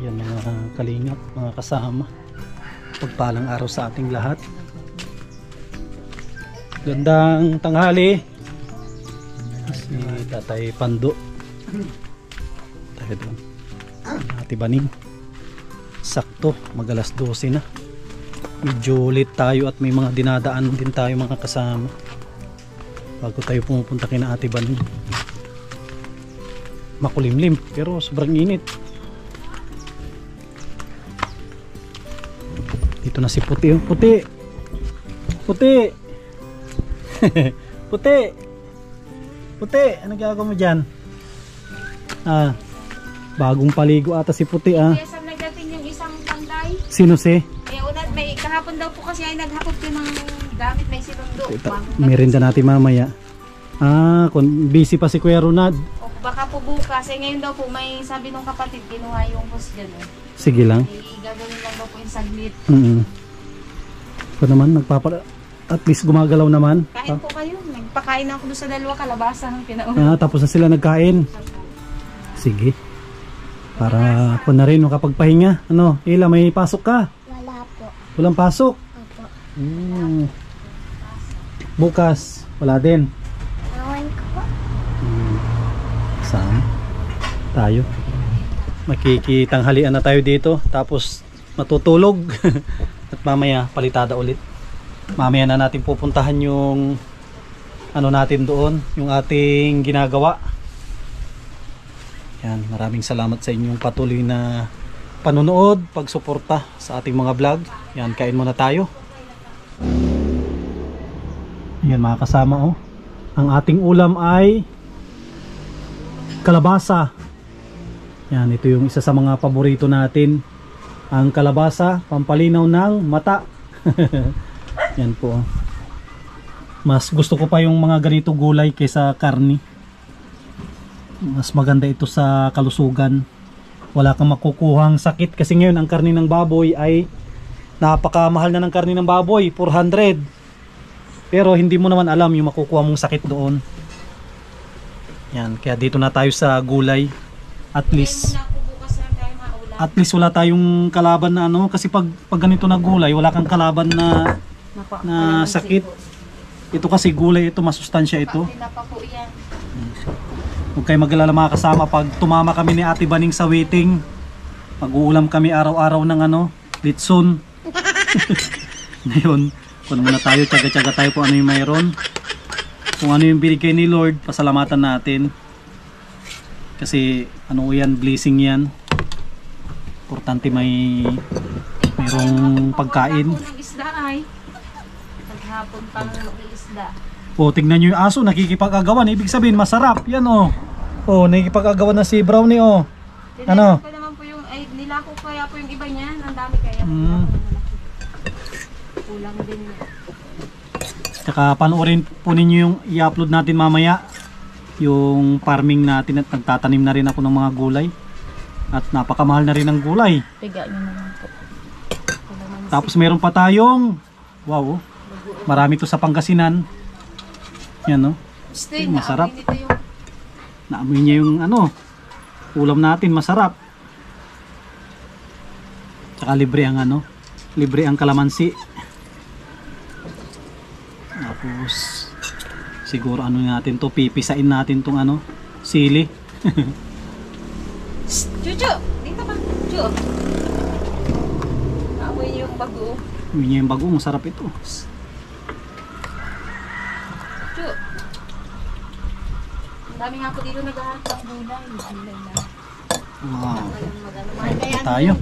Yan mga kalingap, mga kasama. Pagpalang araw sa ating lahat. Gandang tanghali. Si Tatay Pando. Tayo doon. Ate Baning. Sakto, mag-alas 12 na. Medyo late tayo at may mga dinadaan din tayo mga kasama. Bago tayo pumupunta kina Ate Baning. Makulimlim pero sobrang init. Dito na si Puti. Puti. Puti. Puti. Puti. Ano gagawin mo dyan? Bagong paligo ata si Puti Kaya saan nagdating yung isang pantay? Sino si? Unat may kahapon daw po kasi ay naghapot ko ng gamit may sinundo. Merinda natin mamaya. Kung busy pa si Kuya Ronald. O baka po bukas. Ngayon daw po may sabi nung kapatid kinuha yung bus dyan. Sige lang. Gagawin lang daw po yung saglit. Ito naman, at least gumagalaw naman. Kain po kayo. Nagpakain ako doon sa dalawa kalabasa ng pinauna. Tapos na sila nagkain. Sige. Para ako na rin makapagpahinga. Ano, Ila, may pasok ka? Wala po. Walang pasok? Opo. Bukas, wala din. Awan ko po. Saan? Tayo. Makikitanghalian na tayo dito. Tapos matutulog. At mamaya palitada ulit. Mamaya na natin pupuntahan yung ano natin doon, yung ating ginagawa. Yan, maraming salamat sa inyong patuloy na panonood, pagsuporta sa ating mga vlog. Yan, kain muna tayo. Yan mga kasama, ang ating ulam ay kalabasa. Yan, ito yung isa sa mga paborito natin. Ang kalabasa, pampalinaw ng mata. Yan po. Mas gusto ko pa yung mga ganito gulay kaysa karni. Mas maganda ito sa kalusugan. Wala kang makukuhang sakit kasi ngayon ang karni ng baboy ay napakamahal na ng karni ng baboy, 400. Pero hindi mo naman alam yung makukuha mong sakit doon. Yan, kaya dito na tayo sa gulay. At least wala tayong kalaban na ano, kasi pag ganito na gulay, wala kang kalaban na sakit. Ito kasi gulay, ito masustansya ito. Huwag kayo mag-alala mga kasama, pag tumama kami ni Ate Baning sa waiting, mag-uulam kami araw-araw ng ano, litson. Ngayon, kung muna tayo, tsaga-tsaga tayo kung ano yung mayroon. Kung ano yung binigay ni Lord, pasalamatan natin. Kasi ano yan, blessing yan. Importante mayroong pagkain. Paghapon pang mag-iisda. Tignan nyo yung aso, nakikipag-agawan. Ibig sabihin, masarap. Yan nakikipag-agawan na si Brownie Ano? Ko naman po yung, nilako kaya po yung iba niyan. Ang dami kaya. Kulang din. Tsaka panoorin po ninyo yung i-upload natin mamaya. Yung farming natin at nagtatanim na rin ako ng mga gulay. At napakamahal na rin ang gulay. Piga nyo naman po. Tapos meron pa tayong marami to sa Pangasinan. Yan masarap. Naamoy niya yung ulam natin, masarap. Tsaka libre ang kalamansi. Tapos siguro natin to, pipisain natin tong sili. Chuchu, dito ka. Chuchu. Amoy niyo yung bago. Amoy niya yung bago, masarap ito. Chuchu. Ang dami nga po dito naghahanap ng gulay. Gulay na. Wow. Tayo.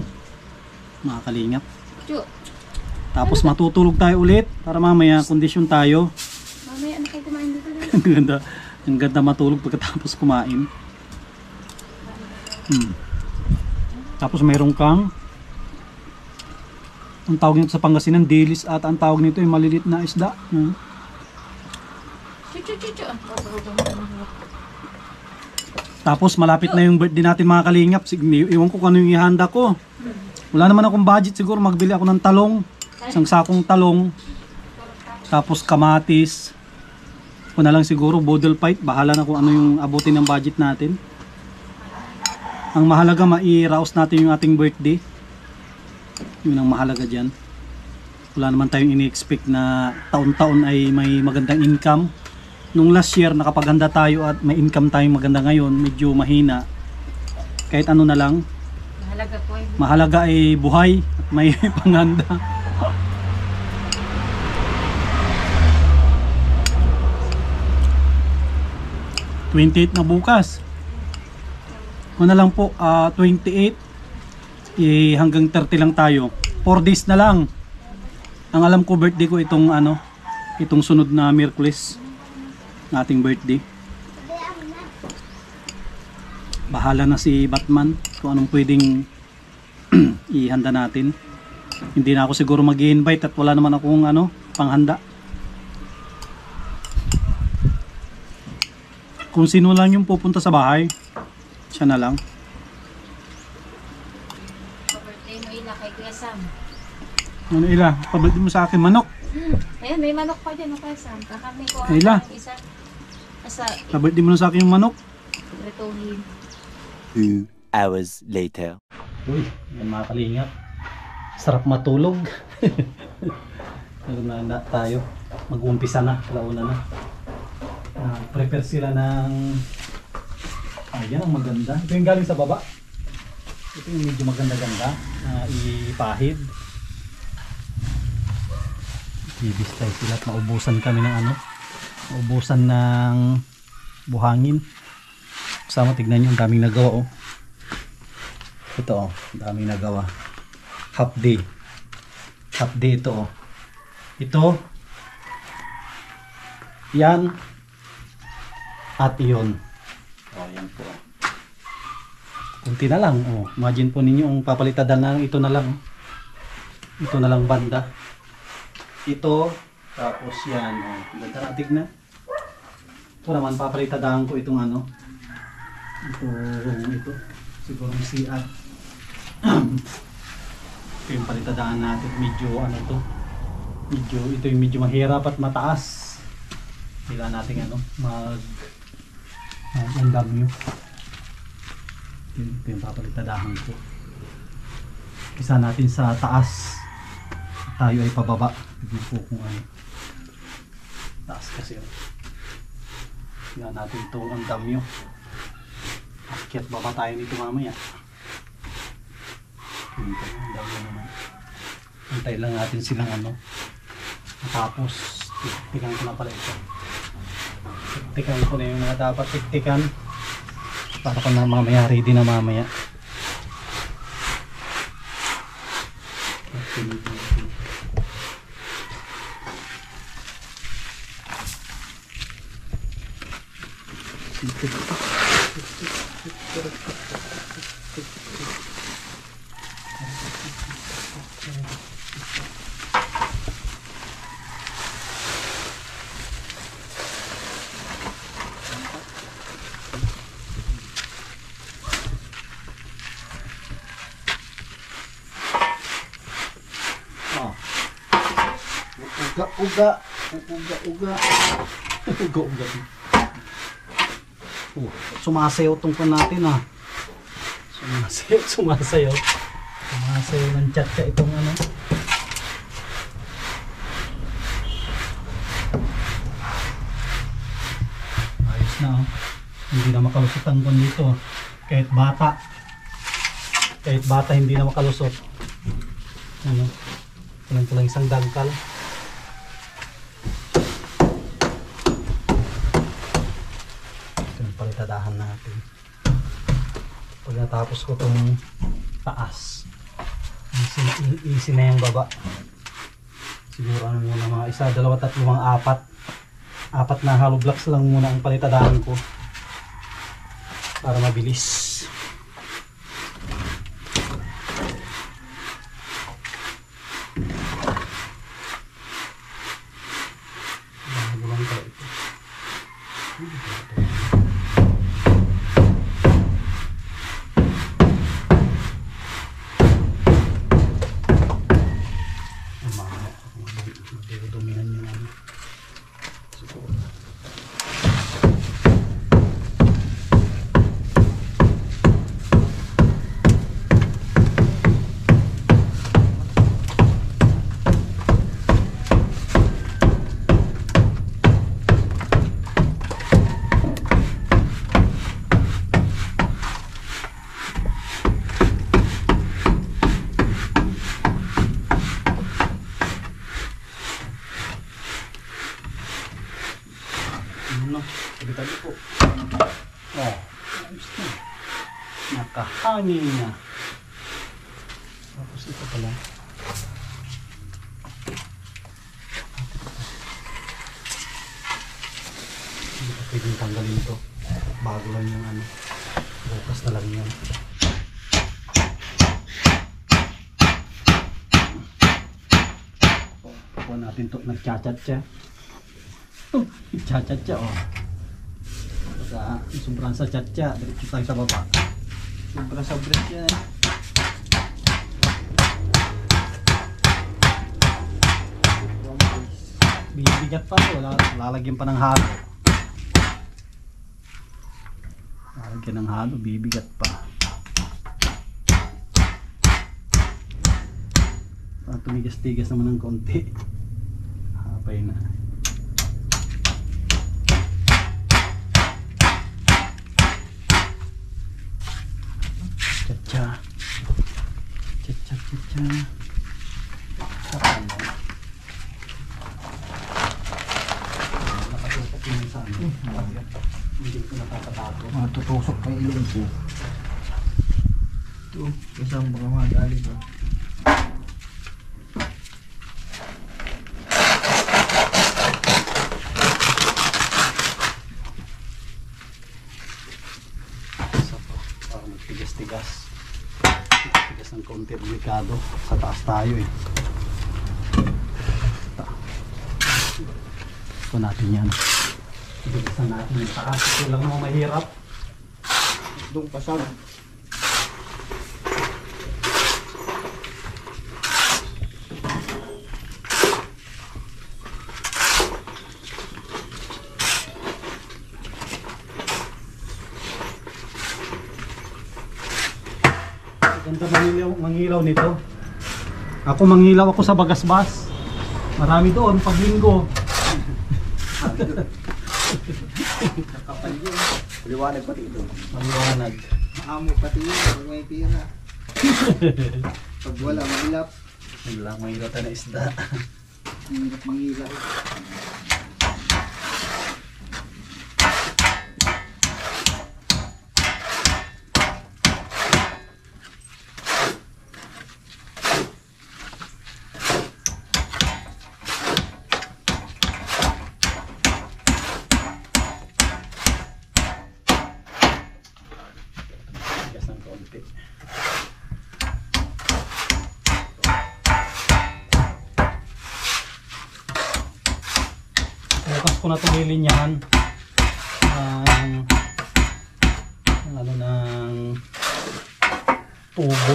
Mga kalingap. Chuchu. Tapos matutulog tayo ulit para mamaya kondisyon tayo. Mamaya ano kayo kumain dito? Ang ganda matulog pagkatapos kumain. Tapos mayroon kang, ang tawag nito sa Pangasinan, dilis, at ang tawag nito ay malilit na isda. Chuchu. Tapos malapit na yung birthday natin mga kalingap. Iwan ko kung ano yung ihanda ko. Wala naman akong budget, siguro magbili ako ng talong. Isang sakong talong. Tapos kamatis. Kung na lang siguro bodle fight. Bahala na kung ano yung abutin ng budget natin. Ang mahalaga mai-raos natin yung ating birthday. Yun ang mahalaga dyan. Wala naman tayong ini-expect na taon-taon ay may magandang income. Nung last year nakapaganda tayo at may income tayong maganda, ngayon medyo mahina. Kahit ano na lang, Mahalaga po ay mahalaga ay buhay at may panghanda. $28 na bukas. Ano lang po, 28 hanggang 30 lang tayo. 4 days na lang. Ang alam ko birthday ko itong itong sunod na Miyerkules, na ating birthday. Bahala na si Batman kung anong pwedeng ihanda natin. Hindi na ako siguro mag-i-invite at wala naman akong panghanda. Kung sino lang yung pupunta sa bahay, siya na lang. birthday mo ila kay Kuya Sam. Ano ila? Pabalik mo sa akin manok. Ayan, may manok pa dyan, Kuya Sam. Kakami ko Ila. ang isa. Asa, Pabalik mo na sa akin yung manok. rituhin. 2 hours later. Uy, yan mga kalingap. Sarap matulog. Naganda tayo. Mag-uumpisa na, launa na. Prepare sila ng ayan ang maganda. Ito yung galing sa baba. Ito yung medyo maganda-ganda na ipahid. Bibistay sila at maubusan kami ng maubusan ng buhangin. Kasama, tignan nyo, ang daming nagawa Ito ang daming nagawa. Half day. Half day ito Ito. Yan. At iyon. Yan po. Kunti na lang. Imagine po ninyo ang papalitadan na ito na lang. Ito na lang banda. Ito. Tapos yan. Ganda na, tignan. Ito naman papalitadan ko itong ito. Siguro yung CR. Ito yung palitadaan natin. Medyo ito yung medyo mahirap at mataas. Kailangan natin mag-undam nyo. Ito yung papalitadahan ko. Kisa natin sa taas, tayo ay pababa. Tignan po kung taas kasi tignan natin itong undam nyo. Akyat baba tayo nito mamaya. Ito undam nyo naman. Antay lang natin silang matapos. Tiktikan ko na pala ito. Tiktikan ko na yung mga dapat tiktikan para ko na mamaya, ready na mamaya. Uga. Sumasayaw tungkol natin Sumasayaw ng chat-chat itong ayos na hindi na makalusot ang kon dito. Kahit bata hindi na makalusot. Kulang isang dagkal. Palitadahan natin. Pag natapos ko itong taas, easy na yung baba. Siguro muna mga 1, 2, 3, 4 na hollow blocks lang muna ang palitadahan ko para mabilis. timing niya. Tapos ito pala. Hindi ko pwedeng tanggalin ito. Bago lang yung ano. Bukas na lang yan. Kuha natin ito. Nagchat-chat-cha. Nagchat-chat-cha oh. Sobrang sa chat-cha. Diretso tayo sa baba. Sobrang sa break yan eh. Bibigat pa ito. Lalagyan pa ng halo. Lalagyan ng halo. Bibigat pa. Tumigas-tigas naman ng konti. Hapay na. Cha-cha. Cha-cha-cha-cha. Saan mo? Nakatutok yun sa ano. Hindi ko nakakatato. Tutusok pa yung ilong ko. Ito, isang mga madali ba? Tigas. Tigas ng konti, delikado. Sa taas tayo eh. Ito natin yan. Tigasan natin yung taas. Ito lang naman mahirap. Doon pasag. Ganda mangilaw nito. Ako mangilaw ako sa Bagasbas. Marami doon pag linggo. Nakapal yun. Liwanag pati ito. Maliwanag. Maamo pati yun pag may pira. Pag wala, mahilap. Wala, mangilaw tayo na isda. Mahirap manghilap. Tigas ng konti. Bukas ko na itong lilinyahan ng ano ng tubo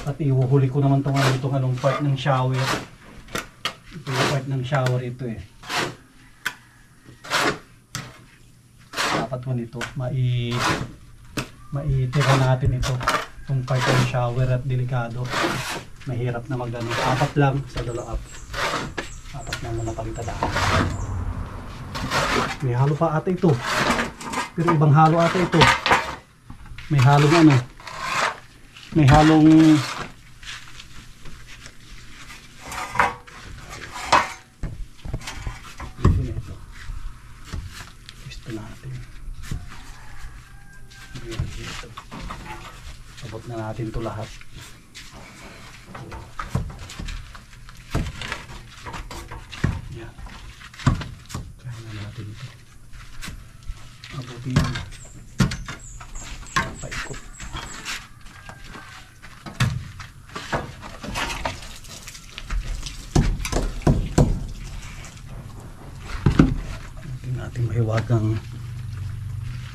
at ihuhuli ko naman itong anong part ng shower. Ito yung part ng shower ito eh. Dapat mo nito maitira natin ito itong part ng shower at delikado. Mahirap na magano. Apat lang sa dalaap. Apat lang na napagtadaan. May halo pa ata ito. Pero ibang halo ata ito. May halong ano. May halong ito. Gusto natin. Abot na natin ito lahat. Yan. Kaya na natin ito. Abutin yun. Paikot. Natin mahiwagang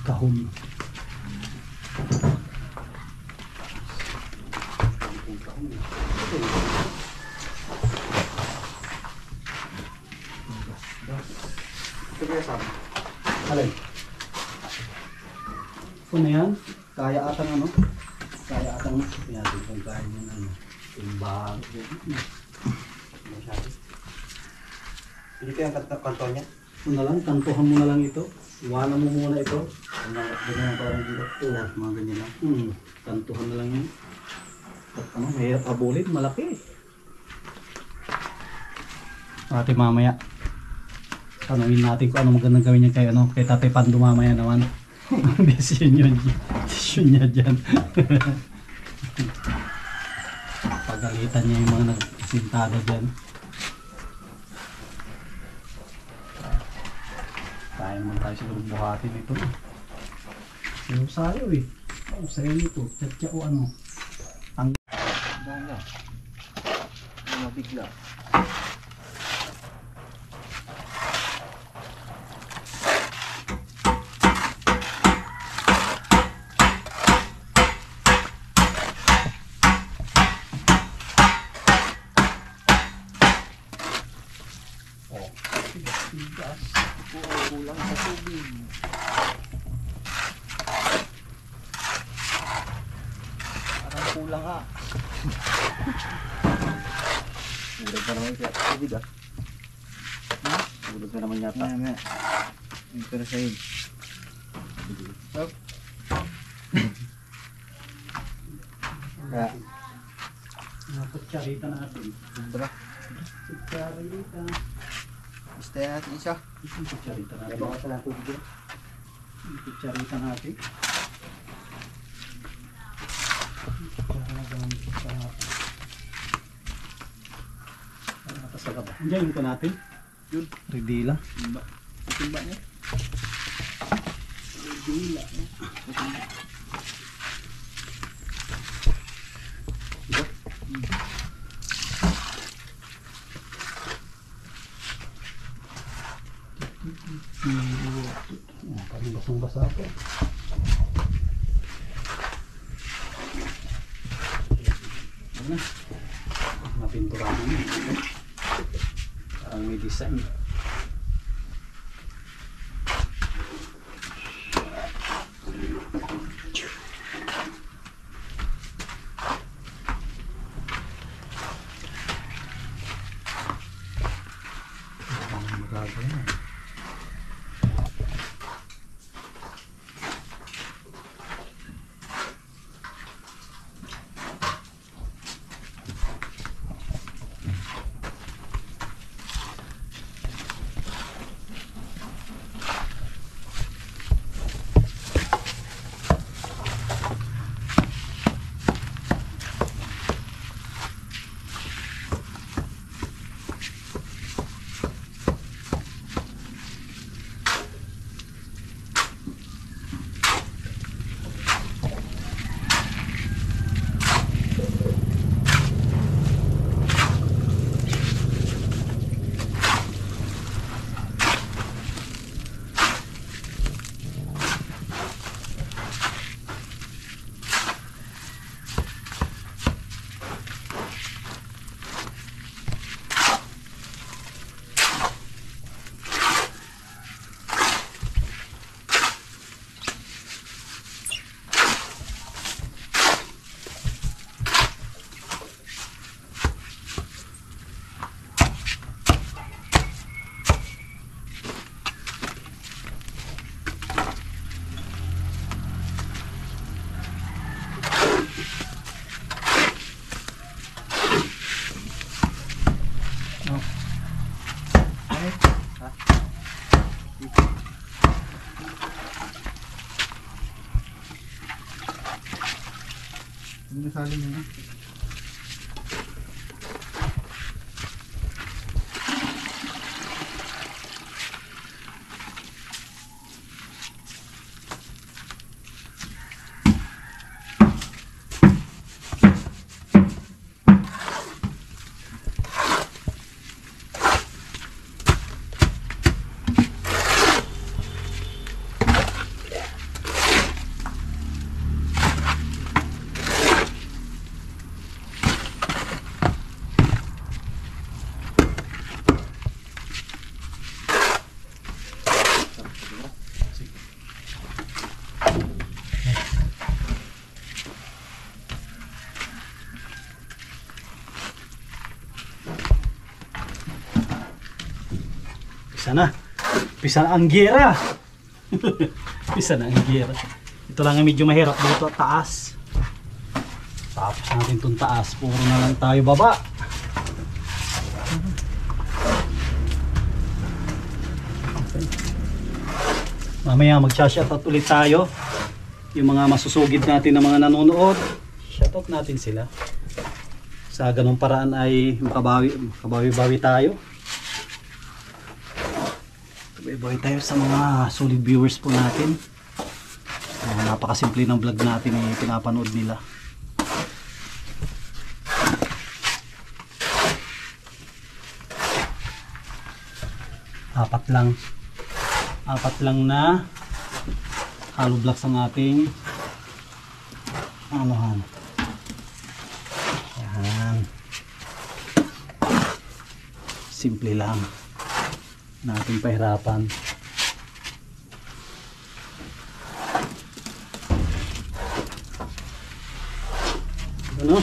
kahon. Ito kaya sabi. Alay. Ito na yan. Kaya atang ano? Kaya atang yan. Kung kaya yan ano. Timbang. Hindi kaya ang kanto niya? Ito na lang. Kantuhan mo na lang ito. Iwanan mo muna ito. Ganyan parang dito. Mga ganyan lang. Kantuhan na lang yan. At ano, mahirap abulin. Malaki. Ate mamaya. Tanungin natin kung ano magandang gawin niya kay ano, kay Tatay Pando mamaya naman. Desisyon yun. Desisyon niya dyan. Pagalitan niya yung mga nagsintada dyan. Kaya naman tayo siguro buhatin ito. Yung sayo eh. Ang sayo nito. Tiyatya o ano. Dala. Mabigla. Kulang sa tubig. Parang kulang ha. Kulang pa naman siya. Tubig ah. Tulog na naman yata. Nga. Yung pero sa'yo. Stop. Kaya. Kutsarita natin. Sobra. Kutsarita. Istay natin isa. Isang kutsarita natin. Baka sa natin dito. Kutsarita natin. Diyan yung natin. Yun. Ridila. Timba. Timba niya. Ridila. Parang basang-basa ako. Ano? Mapinturahan mo. Parang may design. Magagawa. Ano sali niya? Pisa na. Pisa na ang gira. Pisa na ang gira. Ito lang ang medyo mahirap dito at taas. Tapos natin itong taas. Puro na lang tayo baba. Mamaya mag-shoutout ulit tayo. Yung mga masusugid natin na mga nanonood, shoutout natin sila. Sa ganung paraan ay makabawi-bawi tayo. Makabawi tayo sa mga solid viewers po natin. Napakasimple ng vlog natin eh, pinapanood nila. Apat lang na hollow blocks ang ating anuhan. Yan. Simple lang natin pahirapan. Ano?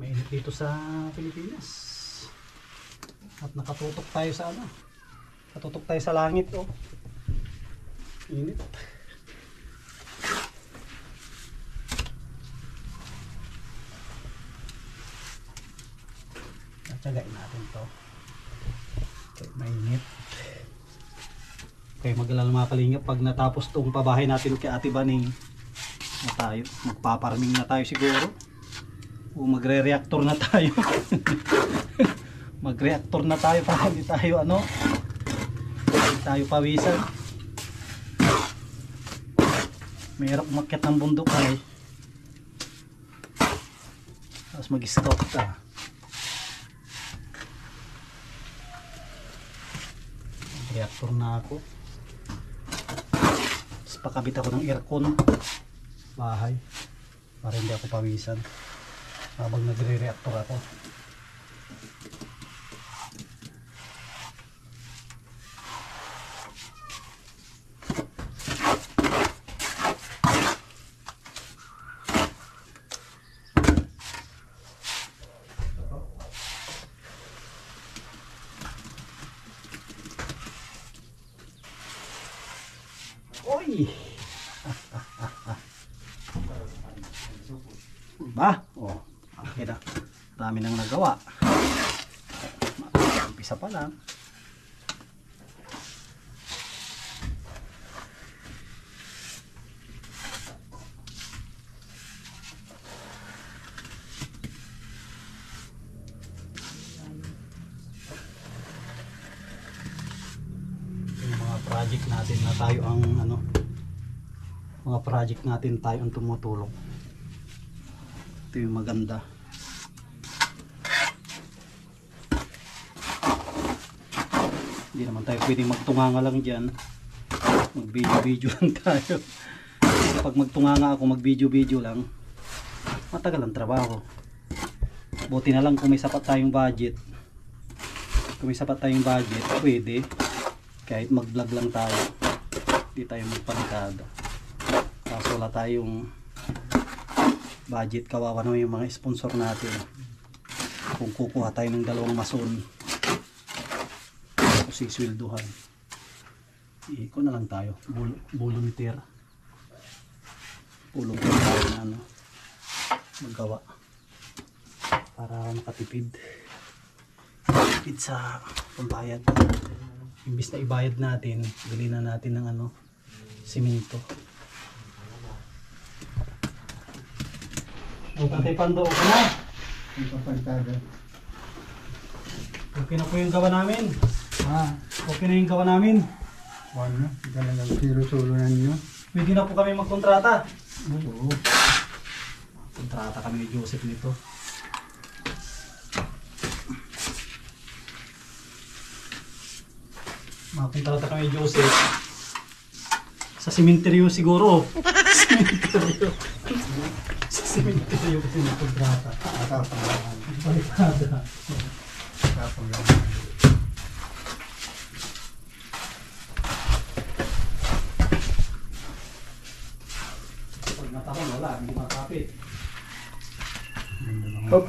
Mainit dito sa Pilipinas. At nakatutok tayo sa ano? Nakatutok tayo sa langit, oh. Init. Tsagain natin to. Okay, mainit. Kaya mag-alala mga kalingap, pag natapos tong pabahay natin kay Ate Baning, na tayo, magpaparming na tayo siguro. O magre-reactor na tayo. Mag-reactor na tayo para hindi tayo hindi tayo pawisan. Mahirap umakyat ng bundok ay. Tapos mag-scout ka. Reactor na ako. Tapos pakabit ako ng aircon bahay para hindi ako pawisan habang nagre-reactor ako. Oy! Ba? Oh, okay na. Dami nang nagawa. Umpisa pa lang. Project natin na tayo ang mga project natin tayo ang tumutulong. Ito yung maganda. Hindi naman tayo pwedeng magtunganga lang dyan, mag video lang tayo. Pag magtunganga ako, mag video lang, matagal ang trabaho. Buti na lang kung may sapat tayong budget. Kung may sapat tayong budget, pwede kahit mag vlog lang tayo, hindi tayo magpanikado. Kaso wala tayong budget, kawawa naman yung mga sponsor natin. Kung kukuha tayo ng 2 mason, tapos siswelduhan, iko na lang tayo, volunteer tayo na magawa para makatipid sa pambayad. Imbis na ibayad natin, bili na natin ng simento. O Tatay Pando, okay na? Okay na po yung gawa namin. Okay na yung gawa namin. Ano? Talagang siro-sulunan nyo. Pwede na po kami magkontrata. Oo. Kontrata kami ni Joseph nito. Makakontrata kami ni Joseph sa sementeryo siguro. Sa sementeryo kasi magkontrata. Baliktad. Pag natapon wala, hindi makapit. Hop.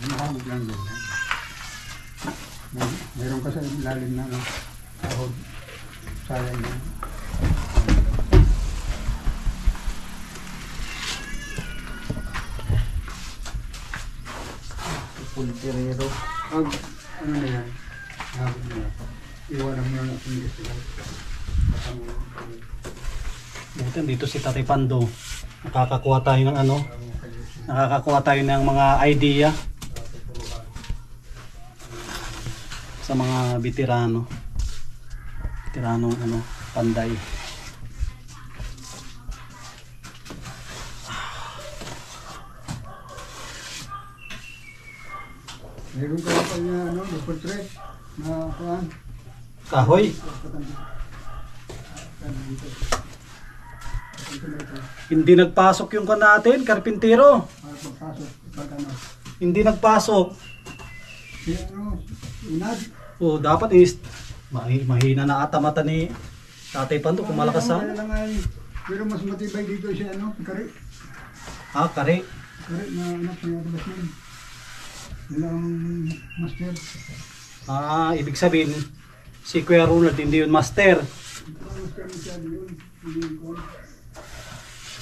Mahawag lang din. Meron ka sa lalim na ahod. Sayang na. Pulterero. Ano na yan? Mahawag na yan. Iwanan mo lang ang sila. Buti dito si Tatay Pando. Nakakakuha tayo ng nakakakuha tayo ng mga idea sa mga veteranong panday. Meron ka pa niya yung portrait na kuhan. Kahoy. Hindi nagpasok yung kan natin, karpintero. Pagpasok, pag ano. Hindi nagpasok. Kaya inad. Dapat mahina na ata mata ni Tatay Pando kung malakas sa. Pero mas matibay dito siya kari. Kare. Kari na pinatabas nun. Yun ang master. Ibig sabihin si Kuya Ronald hindi yun master. Master mo siya yun.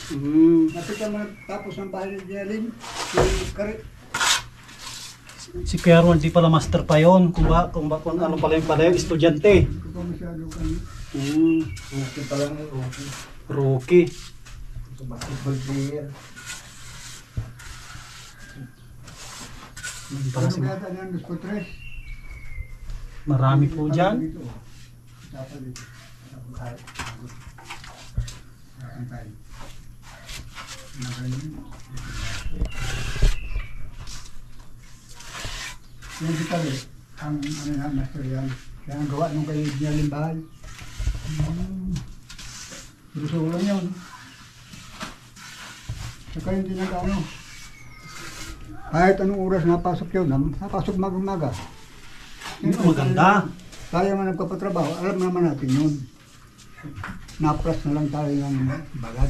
Napita mo tapos ng bahay niya Lin. Si Kari. Si Kuya Ron, di pala master pa yon. Kung ano pala yung estudyante. Ito pa masyado kami. Okay pa lang yun, okay. Rookie. So, basketball player. Para si Kaya tayo ng Dos Tres. marami po dyan. Dito. Tapos dito. Tapos tayo. Tapos tayo. Yung di kali, ang ano yan, master yan. Kaya ang gawa nung kay niya limbahay. Gusto ko lang yun. Saka hindi nag-ano. Kahit anong oras napasok yun, napasok mag-umaga. Ito maganda. Tayo man nagpapatrabaho, alam naman natin yun. Napras na lang tayo ng bagad.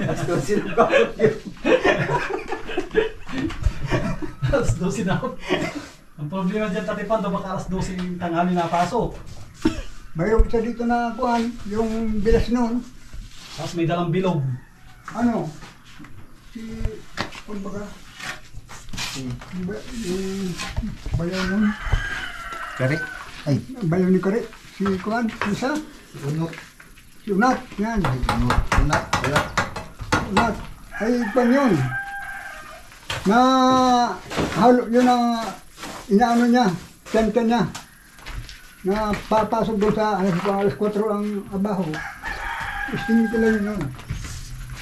As doon sila bakit yun. Alas 12 na. Ang problema dyan, Tatipando, baka alas 12 yung tanghali na pasok. Mayroong isa dito na kuhan, yung bilas noon. Tapos may dalang bilog. Ano? Kumbaga, yung bayaw nun. Kari? Ay, Bayaw ni Kari. Si kuhan, isa. unok. Si Unat, yan. Ay, unok. Unok. Wala. Unat. Ay, kuhan yun. Na, halo, yun ang inaano niya, tenta niya. Na papasok doon sa alas 4 ang abaho. Istingin ko lang yun nun.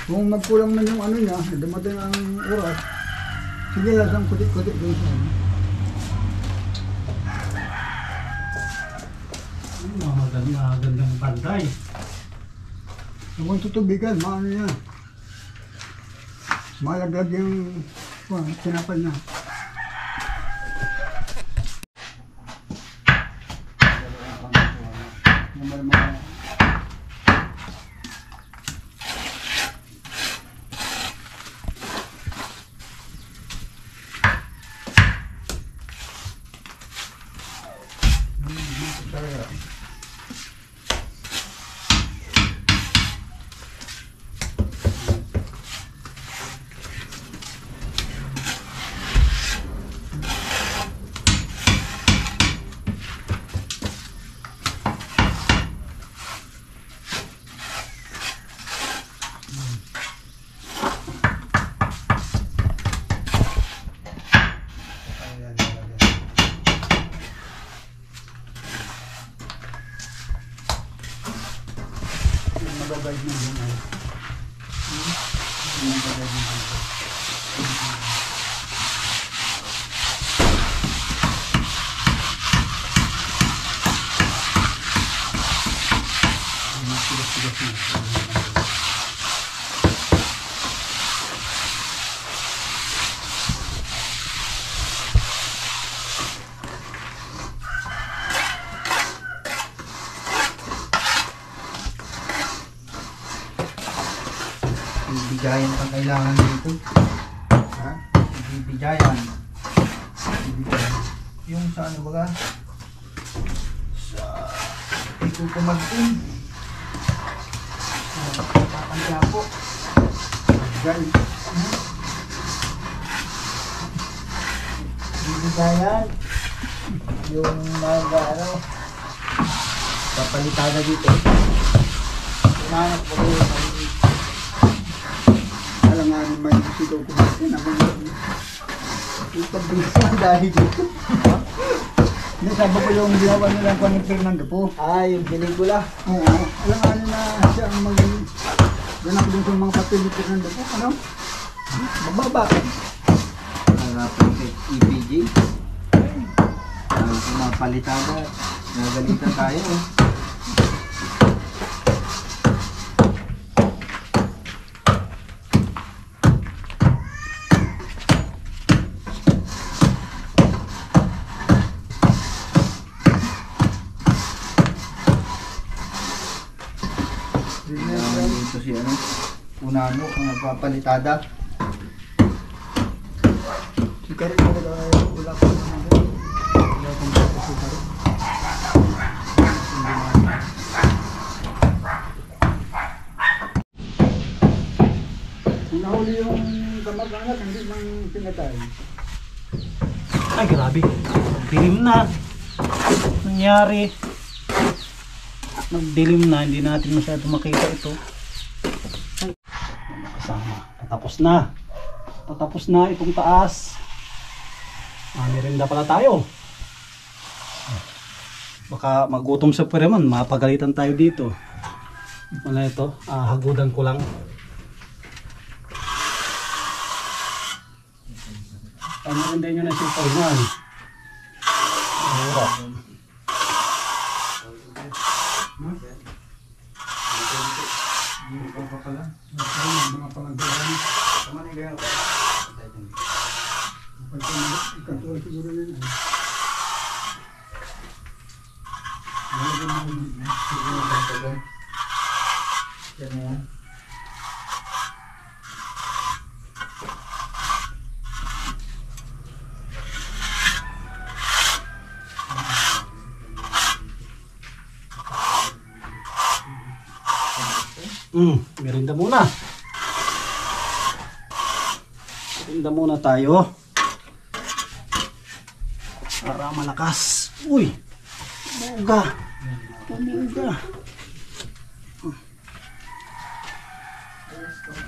Kung magkulang man yung ano niya, dumating ang oras, sige lang siyang kutik-kutik doon sa ano. Magandang bantay. Kung tutubigan, maano niya. Malaglag yung sinapal niya. Magagay na yun ay. Magagay na yun. Bibigayan ang kailangan dito. Ha? Bibigayan. Yung sa ano baga? Sa ikukumagin. Papantya po. Guys, Bibigayan. Yung mga ano. Papalitada dito. Kumanak po kayo. alam nga naman may sigaw ko natin. Ipagbilang dahil dito. Hindi, sabi ko yung ginawa nilang Juan Fernando po. Ah, yung pelikula. Oo, alam nga nila siya ang ganap din sa mga papel ni Fernando po. Ano? Mababa. Harapan kay EPG. Kung mapalitada, nagalitan tayo. Dito si ano, Unano ang nagpapalitada. Si Karin talaga wala pa naman doon. Wala pang si Karin. tatay. Ay, grabe. Dilim na. Nangyari. Nagdilim na. Hindi natin masyado makita ito. Ay, kasama. Patapos na. Patapos na itong taas. Merinda pala tayo. Baka magutom sa Pureman. Mapagalitan tayo dito. Ano ito? Hagudan ko lang. Ano rin nyo na si Pureman? Mura. Mga palanggaran. Ikatuwa siguro yun. Merinda muna. Merinda muna tayo. Para malakas. Uy! Buga! Buga!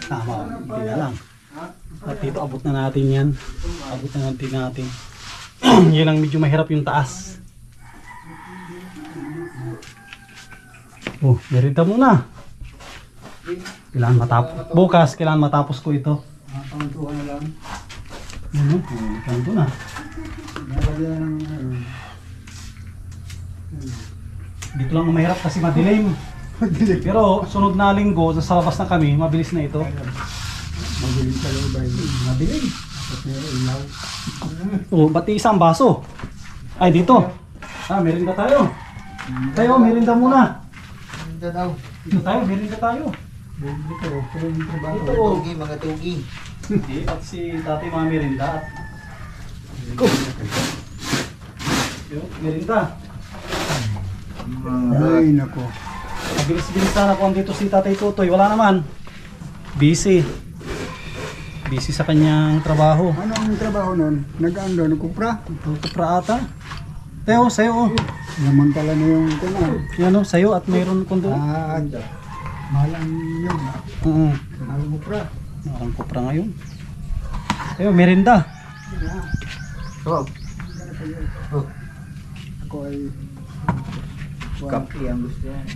Tama, hindi na lang. At dito abot na natin yan. Abot na natin. Yan ang medyo mahirap yung taas. Oh, merinda muna. Kailangan matapos. Bukas, kailangan matapos ko ito. Pangutuhan na lang. Kanto na. Nalagyan ng Dito lang ang mahirap kasi madilim. Pero sunod na linggo, sa labas na kami, mabilis na ito. Mabilis sa loob ay Madilim. tapos meron ilaw. Oh, bati isang baso. Ay, dito. Merinda tayo. Tayo, merinda muna. Ito daw. Dito tayo, merinda tayo. Dito, pero yung trabaho. Dito. Tugi, mga tugi. Hindi, at si tatay mga merinda. Go. Merinda. Ay, nako. Mabilis-bilis sana kung dito si tatay Tutoy. Wala naman. Busy. Busy sa kanyang trabaho. Anong trabaho nun? Nag-ano, nagkupra? Kupra ata. Teo, sa'yo. Naman pala na yung kunan. Yan o, sa'yo at mayroon kung doon. Malang yun. Malang kupra. Parang kupra ngayon. Teo, merinda. So, Ako ay kape ang gusto yan.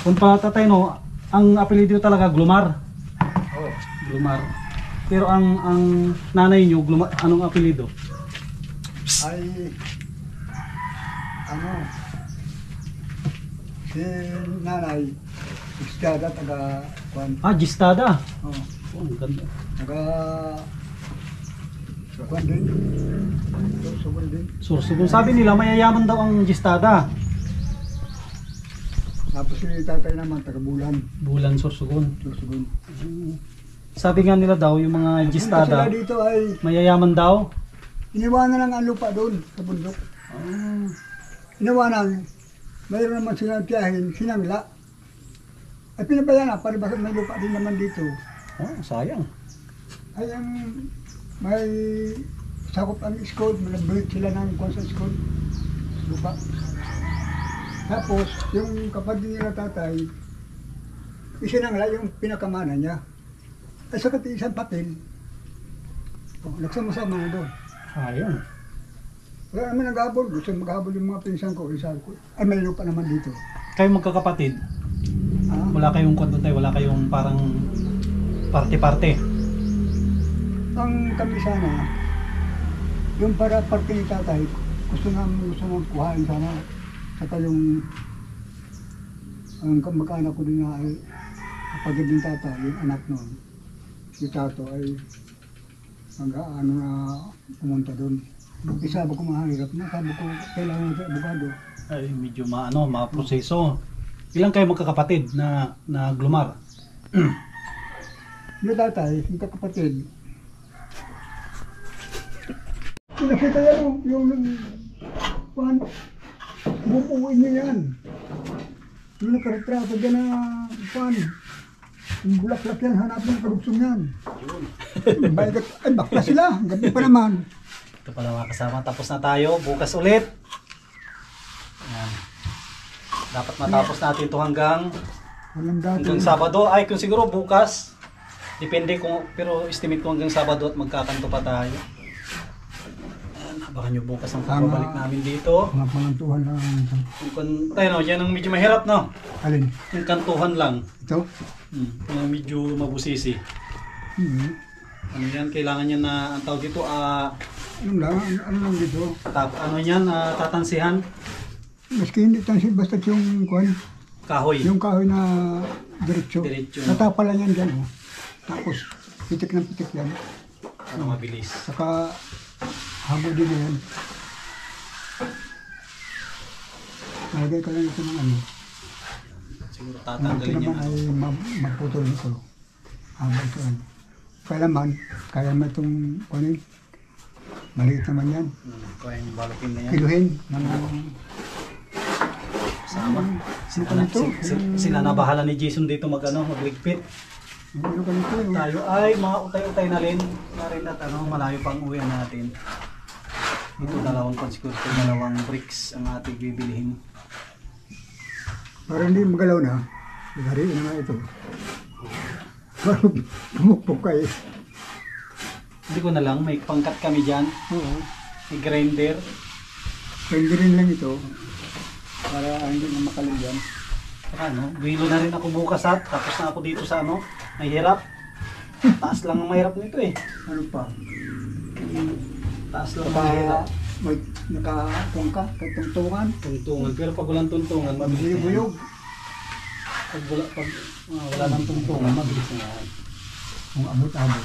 Kung pa tatay no, ang apelyido talaga Glumar. Oh. Glumar. Pero ang nanay niyo, Glumar, anong apelyido? ay ano si nanay istada taga kwan Gistada. oh Oh, ang ganda. taga kwan din subol din Sursugun. Sabi nila mayayaman daw ang Gistada. tapos si tatay naman taga bulan Bulan Sursugun. subol Sabi nga nila daw yung mga Gistada sila dito ay mayayaman daw. iniwanan lang ang lupa doon sa bundok iniwanan mayroon naman silang tiyahin sinangla ay pinabayaan na para basta may lupa din naman dito. Oh, sayang. Ay ang may sakop ang school, malabrit sila ng kwan sa school. Lupa. Tapos, yung kapatid nila tatay, isinangla yung pinakamana niya. Ay sa isang papel, nagsama-sama na doon. Sayang. Wala naman naghabol, gusto maghabol yung mga pinsan ko, isa ko. Ay may lupa naman dito. Kayo magkakapatid, Ah, wala kayong kwento tayo, wala kayong parang parte-parte. ang kami sana, yung para parte ni tatay, gusto namin kuhain sana. Saka yung ang kamag-anak ko din na ay kapatid ng tatay, yung anak noon, si Tato ay mag-ano na pumunta doon. Isabi ko mahirap na, sabi ko kailangan sa abogado. Ay, medyo maproseso. Ilang kayo magkakapatid na Glumar? Yung tatay, yung kakapatid, nakita yan yung pan, bubuuin niya yan. Yung nakaretrato dyan na pan, Yung bulaklak yan, hanapin ang kalugsong yan. Ay, bakla sila. Gabi pa naman. Ito pala mga kasama. Tapos na tayo. Bukas ulit. Yan. Dapat matapos natin ito hanggang Sabado. Ay, kung siguro bukas. Depende kung, pero estimate ko hanggang Sabado at magkakanto pa tayo. Baka nyo bukas ang pagbabalik namin dito. Mga pangantuhan lang. Tayo no, yan ang medyo mahirap no. Alin? Yung kantuhan lang. Ito? Yung medyo mabusisi. Ano yan, kailangan yan na, ang tawag dito, Yung lang, ano lang dito? ano yan, tatansihan. Maski hindi tansin, basta yung kuhan. Kahoy. Yung kahoy na diretso. Diretso. Natapa lang yan dyan. Oh. Tapos, pitik ng pitik yan. Para mabilis. Saka, habo din yan. Nalagay ka lang ito ng ano. Siguro Ito tatanggalin naman yan. ay magputol nito. Habo ito yan. Kailaman, kaya mo itong kunin. Maliit naman yan. Kaya yung balutin na yan. Kiluhin. Sama. Sila na bahala ni Jason dito magligpit. Ano ka nito? Tayo ay mga utay-utay na rin. At malayo pang uwi natin. Ito dalawang bricks ang ating bibilihin. Para hindi magalaw na. Lagariin naman ito. Parang pumukpok kayo. Hindi ko na lang, may pangkat kami dyan. Oo. May grinder. Pwede rin lang ito. Para hindi na makalagyan. Wilo na rin ako bukas tapos na ako dito sa mahirap. Taas lang ang mahirap nito eh. Ano pa? Taas lang ang mahirap. May nakatungka, kahit tungtungan. Tungtungan, pero pag walang tungtungan, mabilis na yan. Buyog-buyog. Pag wala ng tungtungan, mabilis na yan. Kung abot-abot.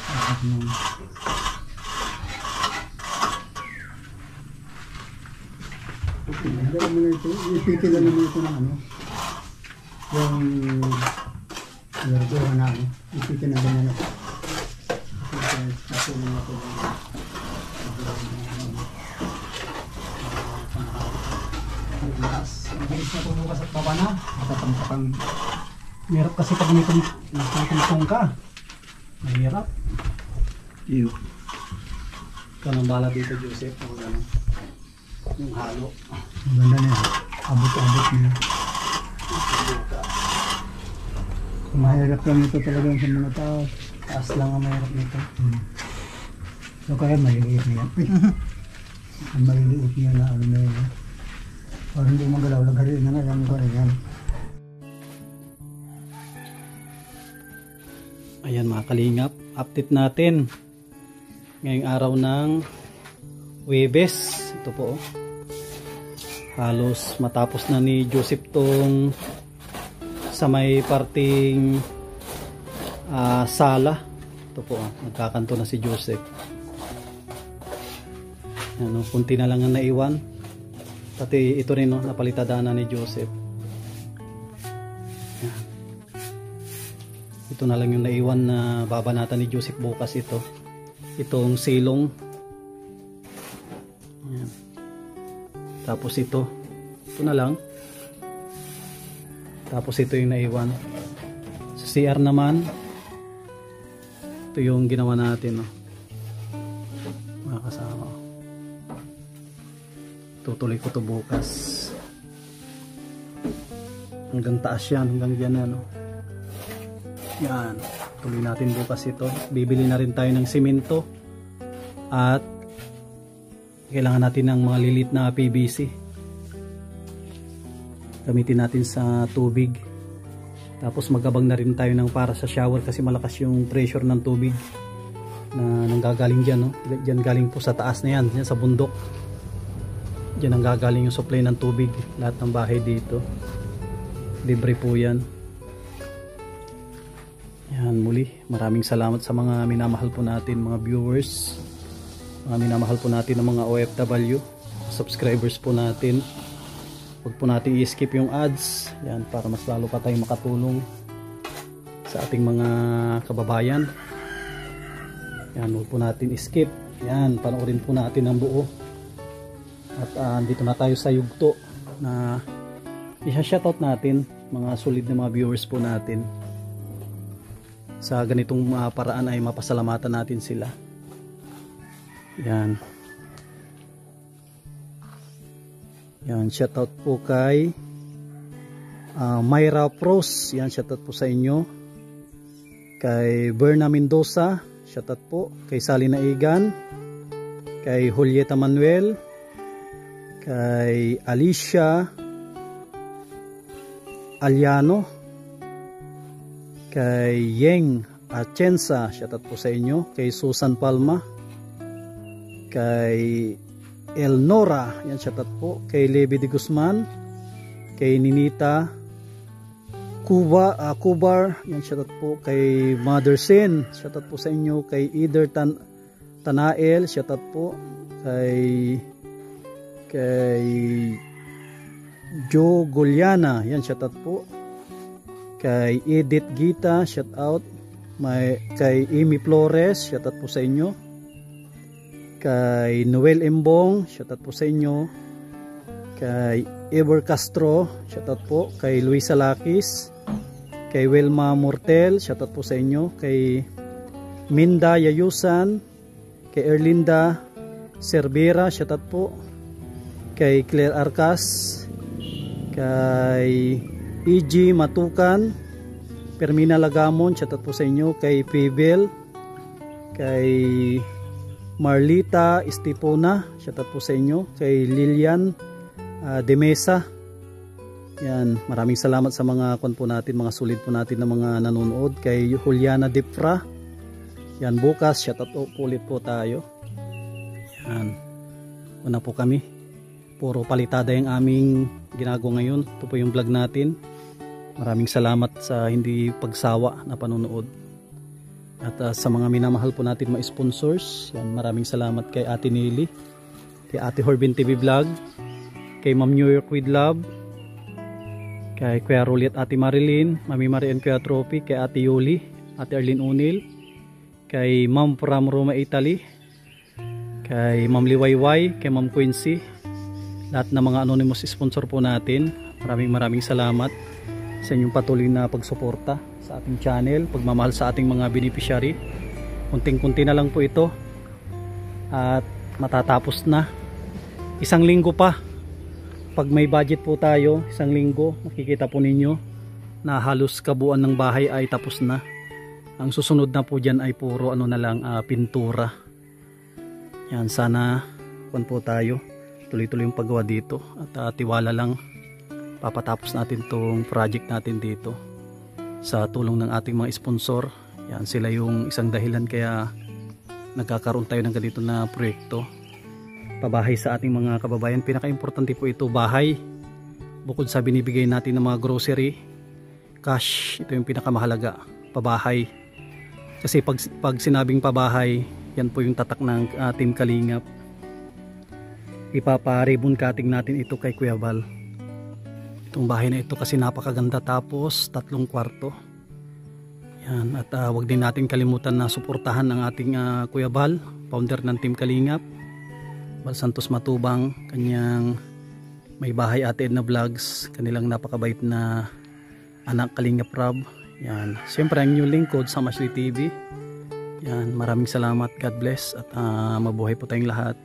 Dala mo na ito. Ipitil lang naman ito ng ano. Yung verdura na ano. Ipitil na ganyan ako. Ipitil na ito. Mabilis na tumukas at baba na. Matapang-tapang. Mahirap kasi pag may tungtong ka. Mahirap. Iyo. Ikaw nang bala dito, Joseph. Yung halo. Maganda na yan. Abot-abot niya. Mahirap lang ito talaga sa mga tao. Taas lang ang mahirap nito. So kaya maliliit na yan. Ang maliliit niya na ano na yun. Parang hindi magalaw. Lagari na nga yung gari yan. Ayan mga kalingap. Update natin. Ngayong araw ng Huwebes. Ito po. Halos matapos na ni Joseph tong sa may parting sala. Ito po. Nagkakanto na si Joseph. Ano, kunti na lang ang naiwan. Pati ito rin napalitada na ni Joseph. Yan. Ito na lang yung naiwan na babanatan ni Joseph bukas ito. Itong silong. Yan. Tapos ito na lang. Tapos ito yung naiwan. Sa CR naman, ito yung ginawa natin, mga kasama. Tutuloy ko to bukas. Hanggang taas yan, hanggang dyan yan. Tuloy natin bukas ito. Bibili na rin tayo ng simento. At kailangan natin ng mga lilit na PVC. Gamitin natin sa tubig. Tapos magabang na rin tayo ng para sa shower kasi malakas yung pressure ng tubig na nanggagaling dyan. Dyan galing po sa taas na yan, dyan sa bundok. Diyan ang gagaling yung supply ng tubig. Lahat ng bahay dito. Libre po yan. Yan muli. Maraming salamat sa mga minamahal po natin mga viewers. Mga minamahal po natin ng mga OFW. Subscribers po natin. Huwag po natin i-skip yung ads. Yan para mas lalo pa tayong makatulong sa ating mga kababayan. Yan huwag po natin i-skip. Yan panoorin po natin ang buo. At dito na tayo sa yugto na isa-shoutout natin mga solid na mga viewers po natin. sa ganitong paraan ay mapasalamatan natin sila. Yan. Yan, shoutout po kay Myra Pros. Yan, shoutout po sa inyo. Kay Berna Mendoza, shoutout po. Kay Sally Naigan, kay Julieta Manuel, kay Alicia Aliano, kay Yeng Atienza, shoutout po sa inyo. Kay Susan Palma, kay Elnora, yan, shoutout po. Kay Levi de Guzman, kay Ninita Kubar, yan, shoutout po. Kay Mother Sen, shoutout po sa inyo. Kay Either Tanael, shoutout po. Kay Joe Goliana, yan, shoutout po. Kay Edith Gita, shoutout. Kay Amy Flores, shoutout po sa inyo. Kay Noel Embong, shoutout po sa inyo. Kay Ever Castro, shoutout po. Kay Luisa Lakis, kay Wilma Mortel, shoutout po sa inyo. Kay Minda Yayusan, kay Erlinda Cervera, shoutout po. Kay Claire Arcas, kay E.G. Matukan, Permina Lagamon, shoutout po sa inyo. Kay Pibel, kay Marlita Estipona, shoutout po sa inyo. Kay Lilian De Mesa, yan, maraming salamat sa mga po natin, mga sulit po natin na mga nanonood. Kay Juliana Depra, yan, bukas shoutout po ulit po tayo. Yan, una po kami, puro palitada yung aming ginagawa ngayon. Ito po yung vlog natin. Maraming salamat sa hindi pagsawa na panonood. At sa mga minamahal po natin mga sponsors, yan, maraming salamat kay Ate Nelly, kay Ate Horbin TV Vlog, kay Ma'am New York with Love, kay Kuya Rolly at Ate Marilyn, Mami Marian, Kuya Trophy, kay Ate Yuli, Ate Arlene Unil, kay Ma'am from Roma, Italy, kay Ma'am Liwayway, kay Ma'am Quincy, lahat ng mga anonymous sponsor po natin. Maraming salamat sa inyong patuloy na pagsuporta sa ating channel, pagmamahal sa ating mga beneficiary. Kunting-kunti na lang po ito at matatapos na. Isang linggo pa, pag may budget po tayo, isang linggo, makikita po ninyo na halos kabuuan ng bahay ay tapos na. Ang susunod na po dyan ay puro ano na lang, pintura. Yan, sana po tayo tuloy-tuloy yung paggawa dito at tiwala lang, papatapos natin tong project natin dito sa tulong ng ating mga sponsor. Yan, sila yung isang dahilan kaya nagkakaroon tayo ng ganito na proyekto, pabahay sa ating mga kababayan. Pinaka-importante po ito, bahay. Bukod sa binibigay natin ng mga grocery, cash, ito yung pinakamahalaga, pabahay. Kasi pag sinabing pabahay, yan po yung tatak ng Team Kalingap. Ipapa-ribbon cutting natin ito kay Kuya Val. Itong bahay na ito kasi napakaganda, tapos 3 kwarto. Yan, at wag din natin kalimutan na suportahan ang ating Kuya Val, founder ng Team Kalingap, Val Santos Matubang, kanyang may bahay Ate Edna Vlogs, kanilang napakabait na anak Kalingap Rob. Yan, siyempre ang new lingkod sa Masli TV. Yan, maraming salamat, God bless, at mabuhay po tayong lahat.